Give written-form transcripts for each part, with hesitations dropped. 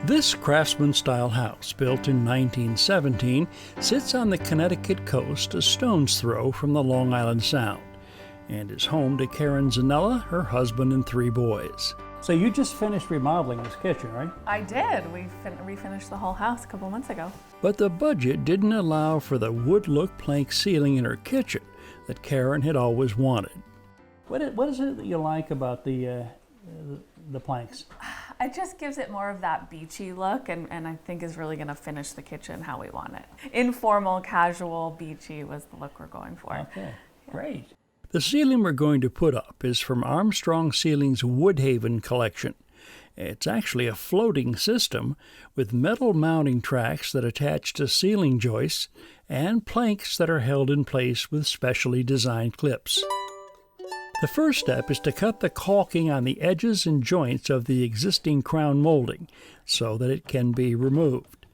This craftsman-style house, built in 1917, sits on the Connecticut coast a stone's throw from the Long Island Sound, and is home to Karen Zanella, her husband, and 3 boys. So you just finished remodeling this kitchen, right? I did. We refinished the whole house a couple months ago. But the budget didn't allow for the wood-look plank ceiling in her kitchen that Karen had always wanted. What is it that you like about the planks? It just gives it more of that beachy look, and I think is really going to finish the kitchen how we want it. Informal, casual, beachy was the look we're going for. Okay, yeah. Great. The ceiling we're going to put up is from Armstrong Ceiling's WoodHaven collection. It's actually a floating system with metal mounting tracks that attach to ceiling joists and planks that are held in place with specially designed clips. The first step is to cut the caulking on the edges and joints of the existing crown molding so that it can be removed.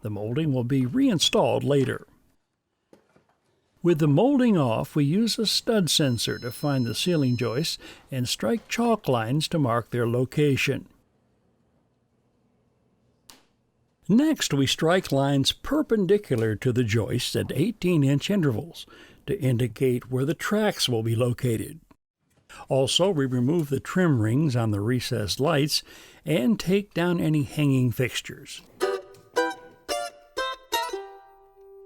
The molding will be reinstalled later. With the molding off, we use a stud sensor to find the ceiling joists and strike chalk lines to mark their location. Next, we strike lines perpendicular to the joists at 18-inch intervals to indicate where the tracks will be located. Also, we remove the trim rings on the recessed lights and take down any hanging fixtures.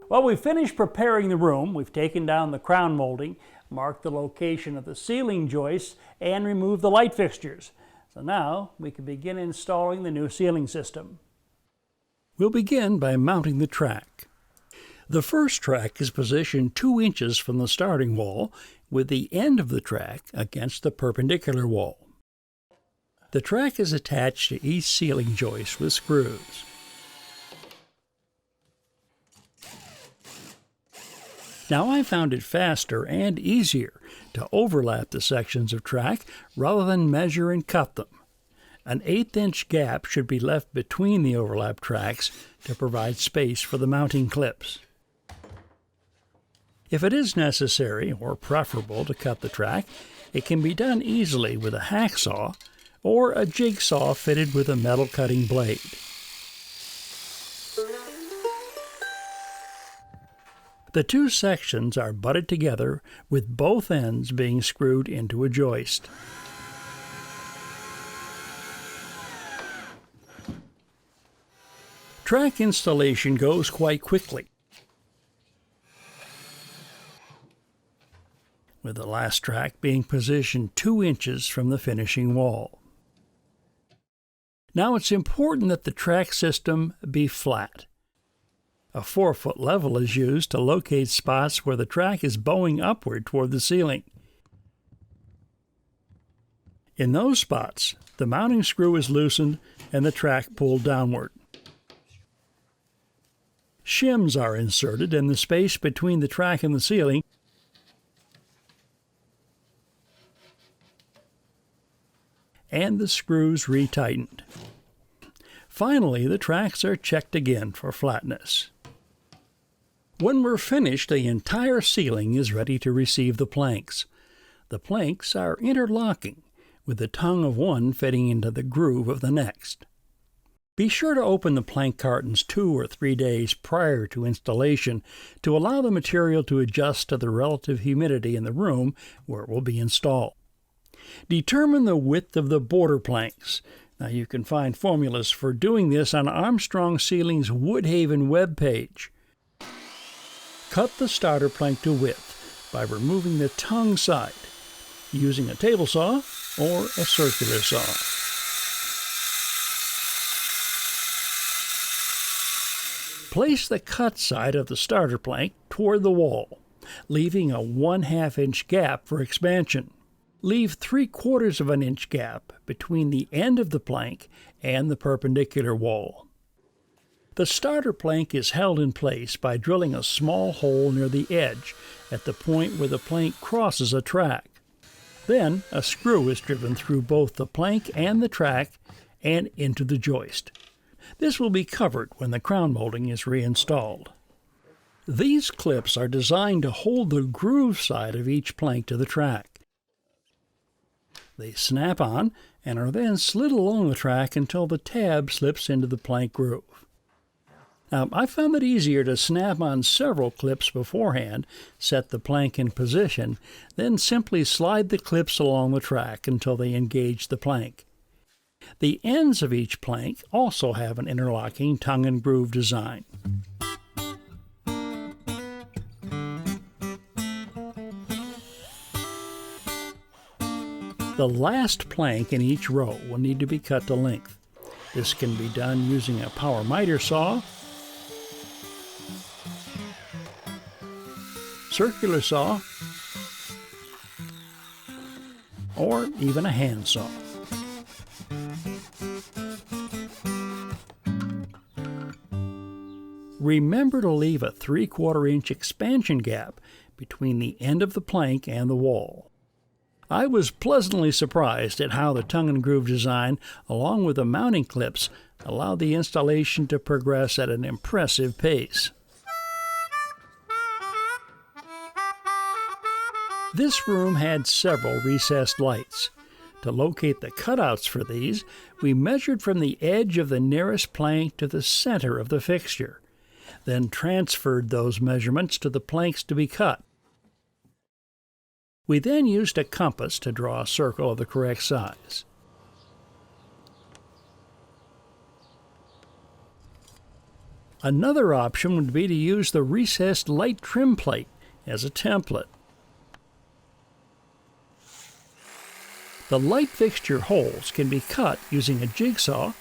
Well, we've finished preparing the room. We've taken down the crown molding, marked the location of the ceiling joists, and removed the light fixtures. So now we can begin installing the new ceiling system. We'll begin by mounting the track. The first track is positioned 2 inches from the starting wall, with the end of the track against the perpendicular wall. The track is attached to each ceiling joist with screws. Now I found it faster and easier to overlap the sections of track rather than measure and cut them. An 1/8-inch gap should be left between the overlap tracks to provide space for the mounting clips. If it is necessary or preferable to cut the track, it can be done easily with a hacksaw or a jigsaw fitted with a metal cutting blade. The 2 sections are butted together with both ends being screwed into a joist. Track installation goes quite quickly, with the last track being positioned 2 inches from the finishing wall. Now it's important that the track system be flat. A 4-foot level is used to locate spots where the track is bowing upward toward the ceiling. In those spots, the mounting screw is loosened and the track pulled downward. Shims are inserted in the space between the track and the ceiling, and the screws retightened. Finally, the tracks are checked again for flatness. When we're finished, the entire ceiling is ready to receive the planks. The planks are interlocking, with the tongue of one fitting into the groove of the next. Be sure to open the plank cartons 2 or 3 days prior to installation to allow the material to adjust to the relative humidity in the room where it will be installed. Determine the width of the border planks. Now you can find formulas for doing this on Armstrong Ceiling's WoodHaven webpage. Cut the starter plank to width by removing the tongue side, using a table saw or a circular saw. Place the cut side of the starter plank toward the wall, leaving a 1/2-inch gap for expansion. Leave 3/4 of an inch gap between the end of the plank and the perpendicular wall. The starter plank is held in place by drilling a small hole near the edge at the point where the plank crosses a track. Then a screw is driven through both the plank and the track and into the joist. This will be covered when the crown molding is reinstalled. These clips are designed to hold the groove side of each plank to the track. They snap on and are then slid along the track until the tab slips into the plank groove. Now, I found it easier to snap on several clips beforehand, set the plank in position, then simply slide the clips along the track until they engage the plank. The ends of each plank also have an interlocking tongue and groove design. The last plank in each row will need to be cut to length. This can be done using a power miter saw, circular saw, or even a handsaw. Remember to leave a 3/4 inch expansion gap between the end of the plank and the wall. I was pleasantly surprised at how the tongue and groove design, along with the mounting clips, allowed the installation to progress at an impressive pace. This room had several recessed lights. To locate the cutouts for these, we measured from the edge of the nearest plank to the center of the fixture, then transferred those measurements to the planks to be cut. We then used a compass to draw a circle of the correct size. Another option would be to use the recessed light trim plate as a template. The light fixture holes can be cut using a jigsaw,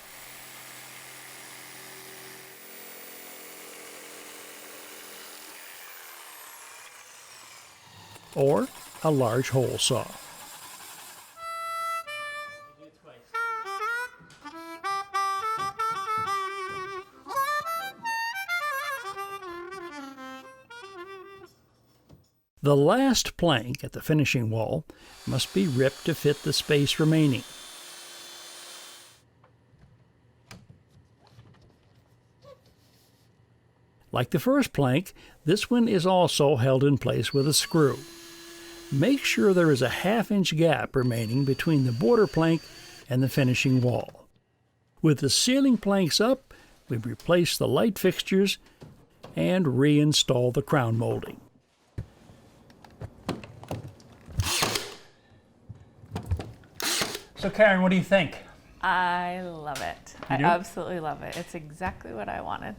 or a large hole saw. The last plank at the finishing wall must be ripped to fit the space remaining. Like the first plank, this one is also held in place with a screw. Make sure there is a 1/2 inch gap remaining between the border plank and the finishing wall. With the ceiling planks up, we replace the light fixtures and reinstall the crown molding. So Karen, what do you think? I love it. I absolutely love it. It's exactly what I wanted.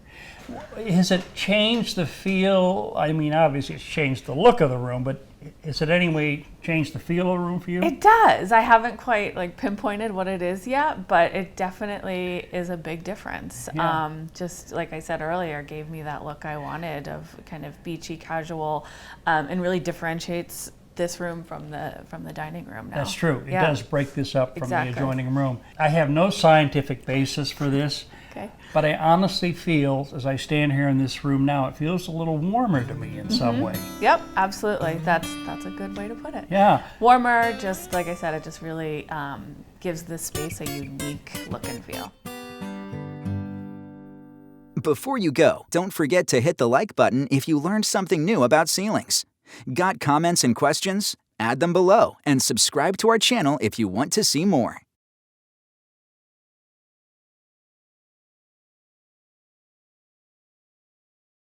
Has it changed the feel? I mean, obviously it's changed the look of the room, but has it anyway changed the feel of the room for you? It does. I haven't quite pinpointed what it is yet, but it definitely is a big difference. Yeah. Just like I said earlier, gave me that look I wanted of kind of beachy, casual, and really differentiates this room from the dining room now. That's true. It does break this up from Exactly. the adjoining room. I have no scientific basis for this, Okay. but I honestly feel, as I stand here in this room now, it feels a little warmer to me in some way. Yep, absolutely. That's a good way to put it. Yeah. Warmer, just like I said, it just really gives this space a unique look and feel. Before you go, don't forget to hit the like button if you learned something new about ceilings. Got comments and questions? Add them below and subscribe to our channel if you want to see more.